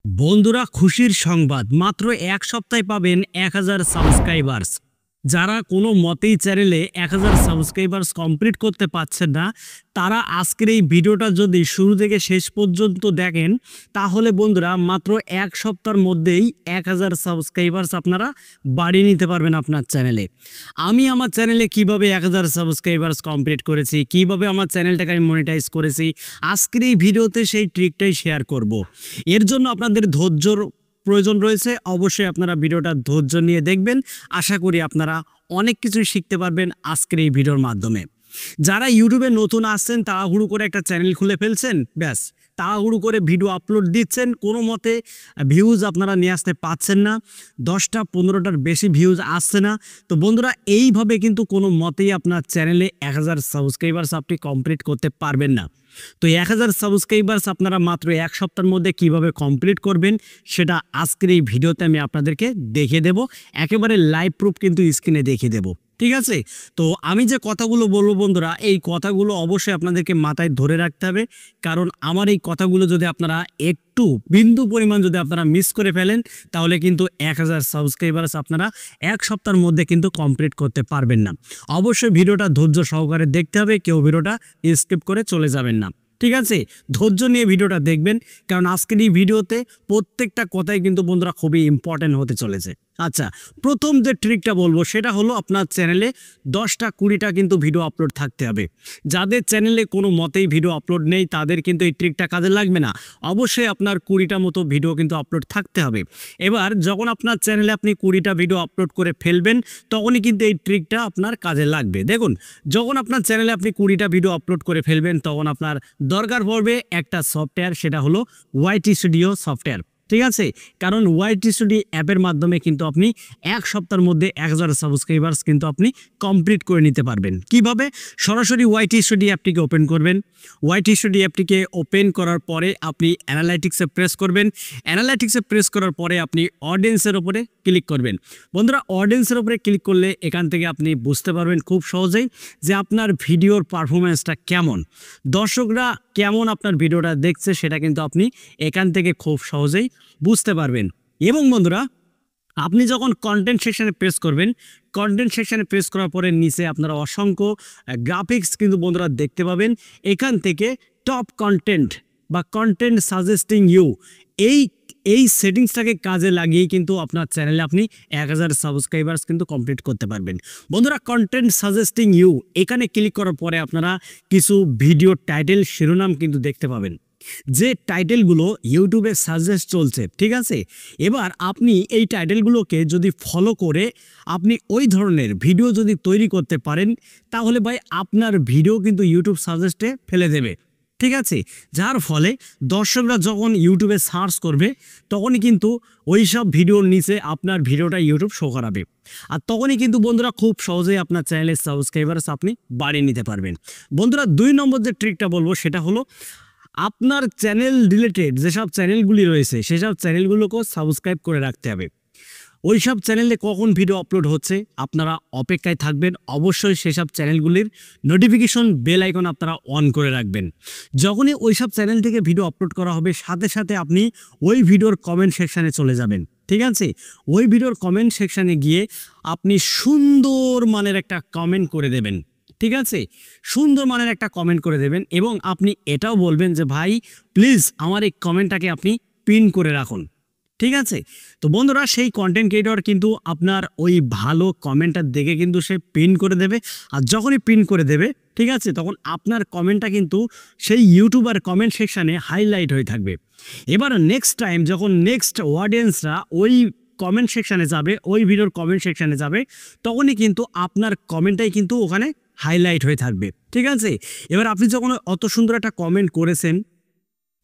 বন্ধুরা খুশির সংবাদ মাত্র এক সপ্তাহে পাবেন 1000 সাবস্ক্রাইবার্স। যারা কোনো মতেই চ্যানেলে 1000 সাবস্ক্রাইবার্স কমপ্লিট করতে পারছেন না, তারা আজকের এই ভিডিওটা যদি শুরু থেকে শেষ পর্যন্ত দেখেন, তাহলে বন্ধুরা মাত্র এক সপ্তাহের মধ্যেই 1000 সাবস্ক্রাইবার্স আপনারা বাড়িয়ে নিতে পারবেন আপনার চ্যানেলে। আমি আমার চ্যানেলে কিভাবে 1000 সাবস্ক্রাইবার্স কমপ্লিট করেছি, কিভাবে আমার চ্যানেলটাকে আমি মনিটাইজ করেছি, আজকের এই ভিডিওতে সেই ট্রিকটাই শেয়ার করব। এর জন্য আপনাদের ধৈর্যর প্রয়োজন রয়েছে। অবশ্যই আপনারা ভিডিওটা ধৈর্য নিয়ে দেখবেন। আশা করি আপনারা অনেক কিছুই শিখতে পারবেন আজকের এই ভিডিওর মাধ্যমে। যারা ইউটিউবে নতুন আসছেন, তাড়াহুড়ো করে একটা চ্যানেল খুলে ফেলছেন, ব্যাস তাড়াহুড়ো করে ভিডিও আপলোড দিচ্ছেন, কোনো মতে ভিউজ আপনারা নিয়ে আসতে পারছেন না, 10টা 15টার বেশি ভিউজ আসছে না। তো বন্ধুরা, এইভাবে কিন্তু কোনো মতেই আপনার চ্যানেলে 1000 সাবস্ক্রাইবার্স আপনি কমপ্লিট করতে পারবেন না। তো 1000 সাবস্ক্রাইবার্স আপনারা মাত্র এক সপ্তাহের মধ্যে কিভাবে কমপ্লিট করবেন, সেটা আজকের এই ভিডিওতে আমি আপনাদেরকে দেখিয়ে দেব। একেবারে লাইভ প্রুফ কিন্তু স্ক্রিনে দেখিয়ে দেব, ঠিক আছে? তো আমি যে কথাগুলো বলবো বন্ধুরা, এই কথাগুলো অবশ্যই আপনাদেরকে মাথায় ধরে রাখতে হবে, কারণ আমার এই কথাগুলো যদি আপনারা একটু বিন্দু পরিমাণ যদি আপনারা মিস করে ফেলেন, তাহলে কিন্তু 1000 সাবস্ক্রাইবার্স আপনারা এক সপ্তাহের মধ্যে কিন্তু কমপ্লিট করতে পারবেন না। অবশ্যই ভিডিওটা ধৈর্য সহকারে দেখতে হবে, কেউ ভিডিওটা স্কিপ করে চলে যাবেন না, ঠিক আছে? ধৈর্য নিয়ে ভিডিওটা দেখবেন, কারণ আজকের এই ভিডিওতে প্রত্যেকটা কথাই কিন্তু বন্ধুরা খুবই ইম্পর্টেন্ট হতে চলেছে। আচ্ছা, প্রথম যে ট্রিকটা বলবো সেটা হলো আপনার চ্যানেলে 10টা 20টা কিন্তু ভিডিও আপলোড থাকতে হবে। যাদের চ্যানেলে কোনো মতেই ভিডিও আপলোড নেই, তাদের কিন্তু এই ট্রিকটা কাজে লাগবে না। অবশ্যই আপনার 20টা মতো ভিডিও কিন্তু আপলোড থাকতে হবে। এবার যখন আপনার চ্যানেলে আপনি 20টা ভিডিও আপলোড করে ফেলবেন, তখনই কিন্তু এই ট্রিকটা আপনার কাজে লাগবে। দেখুন, যখন আপনার চ্যানেলে আপনি 20টা ভিডিও আপলোড করে ফেলবেন, তখন আপনার দরকার পড়বে একটা সফটওয়্যার, সেটা হলো ওয়াইটি স্টুডিও সফটওয়্যার, ঠিক আছে? কারণ ওয়াইটি স্টুডিও অ্যাপের মাধ্যমে কিন্তু আপনি এক সপ্তাহের মধ্যে 1000 সাবস্ক্রাইবার্স কিন্তু আপনি কমপ্লিট করে নিতে পারবেন। কিভাবে? সরাসরি ওয়াইটি স্টুডিও অ্যাপটিকে ওপেন করবেন। ওয়াইটি স্টুডিও অ্যাপটিকে ওপেন করার পরে আপনি অ্যানালাইটিক্সে প্রেস করবেন। অ্যানালাইটিক্সে প্রেস করার পরে আপনি অডিয়েন্সের ওপরে ক্লিক করবেন। বন্ধুরা, অডিয়েন্সের ওপরে ক্লিক করলে এখান থেকে আপনি বুঝতে পারবেন খুব সহজেই যে আপনার ভিডিওর পারফরমেন্সটা কেমন, দর্শকরা কেমন আপনার ভিডিওটা দেখছে, সেটা কিন্তু আপনি এখান থেকে খুব সহজেই বুঝতে পারবেন। এবং বন্ধুরা, আপনি যখন কন্টেন্ট সেকশনে প্রেস করবেন, কন্টেন্ট সেকশনে প্রেস করার পরে নিচে আপনারা অসংখ্য গ্রাফিক্স কিন্তু বন্ধুরা দেখতে পাবেন। এখান থেকে টপ কন্টেন্ট বা কন্টেন্ট সাজেস্টিং ইউ, এই সেটিংসটাকে কাজে লাগিয়ে কিন্তু আপনার চ্যানেলে আপনি 1000 সাবস্ক্রাইবার্স কিন্তু কমপ্লিট করতে পারবেন। বন্ধুরা, কন্টেন্ট সাজেস্টিং ইউ এখানে ক্লিক করার পরে আপনারা কিছু ভিডিও টাইটেল শিরোনাম কিন্তু দেখতে পাবেন, যে টাইটেলগুলো ইউটিউবে সাজেস্ট চলছে, ঠিক আছে? এবার আপনি এই টাইটেলগুলোকে যদি ফলো করে আপনি ওই ধরনের ভিডিও যদি তৈরি করতে পারেন, তাহলে ভাই আপনার ভিডিও কিন্তু ইউটিউব সাজেস্টে ফেলে দেবে, ঠিক আছে? যার ফলে দর্শকরা যখন ইউটিউবে সার্চ করবে, তখনই কিন্তু ওই সব ভিডিওর নিচে আপনার ভিডিওটা ইউটিউব শো করাবে। আর তখনই কিন্তু বন্ধুরা খুব সহজেই আপনার চ্যানেলের সাবস্ক্রাইবার্স আপনি বাড়িয়ে নিতে পারবেন। বন্ধুরা, 2 নম্বর যে ট্রিকটা বলবো সেটা হলো আপনার চ্যানেল রিলেটেড যেসব চ্যানেলগুলি রয়েছে, সেসব চ্যানেলগুলোকেও সাবস্ক্রাইব করে রাখতে হবে। ওই সব চ্যানেলে কখন ভিডিও আপলোড হচ্ছে আপনারা অপেক্ষায় থাকবেন। অবশ্যই সেসব চ্যানেলগুলির নোটিফিকেশন বেল আইকন আপনারা অন করে রাখবেন। যখনই ওই সব চ্যানেল থেকে ভিডিও আপলোড করা হবে, সাথে সাথে আপনি ওই ভিডিওর কমেন্ট সেকশানে চলে যাবেন, ঠিক আছে? ওই ভিডিওর কমেন্ট সেকশানে গিয়ে আপনি সুন্দর মানের একটা কমেন্ট করে দেবেন, ঠিক আছে? সুন্দর মানের একটা কমেন্ট করে দেবেন এবং আপনি এটাও বলবেন যে ভাই প্লিজ আমার এই কমেন্টটাকে আপনি পিন করে রাখুন, ঠিক আছে? তো বন্ধুরা, সেই কন্টেন্ট ক্রিয়েটর কিন্তু আপনার ওই ভালো কমেন্টটা দেখে কিন্তু সে পিন করে দেবে। আর যখনই পিন করে দেবে, ঠিক আছে, তখন আপনার কমেন্টটা কিন্তু সেই ইউটিউবার কমেন্ট সেকশানে হাইলাইট হয়ে থাকবে। এবার নেক্সট টাইম যখন নেক্সট অডিয়েন্সরা ওই কমেন্ট সেকশানে যাবে, ওই ভিডিওর কমেন্ট সেকশানে যাবে, তখনই কিন্তু আপনার কমেন্টটাই কিন্তু ওখানে হাইলাইট হয়ে থাকবে, ঠিক আছে? এবার আপনি যখন অত সুন্দর একটা কমেন্ট করেছেন,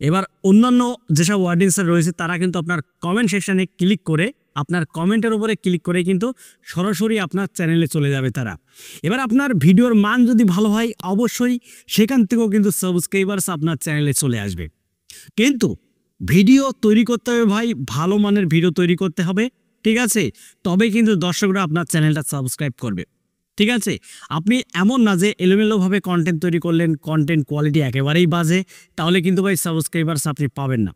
এবার অন্যান্য যেসব অডিয়েন্সরা রয়েছে তারা কিন্তু আপনার কমেন্ট সেকশানে ক্লিক করে, আপনার কমেন্টের উপরে ক্লিক করে কিন্তু সরাসরি আপনার চ্যানেলে চলে যাবে তারা। এবার আপনার ভিডিওর মান যদি ভালো হয়, অবশ্যই সেখান থেকেও কিন্তু সাবস্ক্রাইবার্স আপনার চ্যানেলে চলে আসবে। কিন্তু ভিডিও তৈরি করতে হবে ভাই, ভালো মানের ভিডিও তৈরি করতে হবে, ঠিক আছে? তবে কিন্তু দর্শকরা আপনার চ্যানেলটা সাবস্ক্রাইব করবে, ঠিক আছে? আপনি এমন না যে এলোমেলোভাবে কন্টেন্ট তৈরি করলেন, কন্টেন্ট কোয়ালিটি একেবারেই বাজে, তাহলে কিন্তু ভাই সাবস্ক্রাইবার্স আপনি পাবেন না।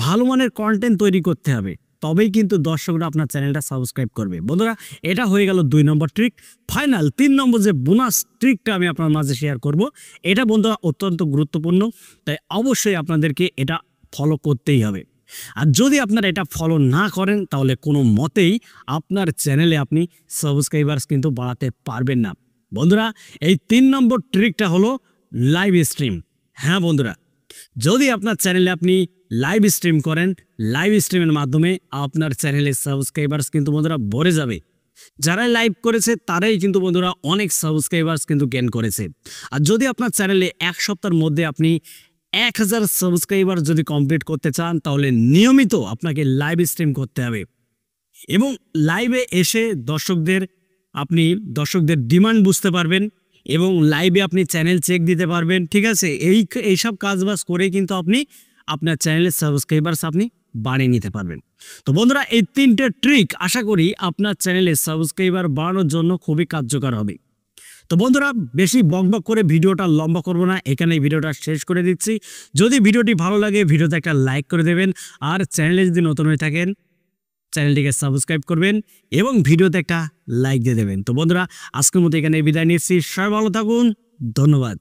ভালো মানের কন্টেন্ট তৈরি করতে হবে, তবেই কিন্তু দর্শকরা আপনার চ্যানেলটা সাবস্ক্রাইব করবে। বন্ধুরা, এটা হয়ে গেল 2 নম্বর ট্রিক। ফাইনাল 3 নম্বর যে বোনাস ট্রিকটা আমি আপনার মাঝে শেয়ার করব, এটা বন্ধুরা অত্যন্ত গুরুত্বপূর্ণ, তাই অবশ্যই আপনাদেরকে এটা ফলো করতেই হবে। আর যদি আপনারা এটা ফলো না করেন তাহলে কোনো মতেই আপনার চ্যানেলে আপনি সাবস্ক্রাইবার্স কিন্তু বাড়াতে পারবেন না। বন্ধুরা, এই 3 নম্বর ট্রিকটা হলো লাইভ স্ট্রিম। হ্যাঁ বন্ধুরা, যদি আপনার চ্যানেলে আপনি লাইভ স্ট্রিম করেন, লাইভ স্ট্রিমের মাধ্যমে আপনার চ্যানেলের সাবস্ক্রাইবার্স কিন্তু বন্ধুরা ভরে যাবে। যারা লাইভ করেছে তারাই কিন্তু বন্ধুরা অনেক সাবস্ক্রাইবার্স কিন্তু গেইন করেছে। আর যদি আপনার চ্যানেলে 1 সপ্তাহের মধ্যে আপনি 1000 সাবস্ক্রাইবার যদি কমপ্লিট করতে চান, তাহলে নিয়মিত আপনাকে লাইভ স্ট্রিম করতে হবে এবং লাইভে এসে দর্শকদের ডিমান্ড বুঝতে পারবেন এবং লাইভে আপনি চ্যানেল চেক দিতে পারবেন। ঠিক আছে, এইসব কাজবাজ করে কিন্তু আপনি আপনার চ্যানেলের সাবস্ক্রাইবার্স আপনি বাড়িয়ে নিতে পারবেন। তো বন্ধুরা, এই 3টে ট্রিক আশা করি আপনার চ্যানেলে সাবস্ক্রাইবার বাড়ানোর জন্য খুবই কার্যকর হবে। তো বন্ধুরা, বেশি বকবক করে ভিডিওটা লম্বা করব না, এখানেই ভিডিওটা শেষ করে দিচ্ছি। যদি ভিডিওটি ভালো লাগে ভিডিওতে একটা লাইক করে দেবেন, আর চ্যানেলে যদি নতুন হয়ে থাকেন চ্যানেলটিকে সাবস্ক্রাইব করবেন এবং ভিডিওতে একটা লাইক দিয়ে দেবেন। তো বন্ধুরা, আজকের মতো এখানে বিদায় নিচ্ছি। সবাই ভালো থাকুন, ধন্যবাদ।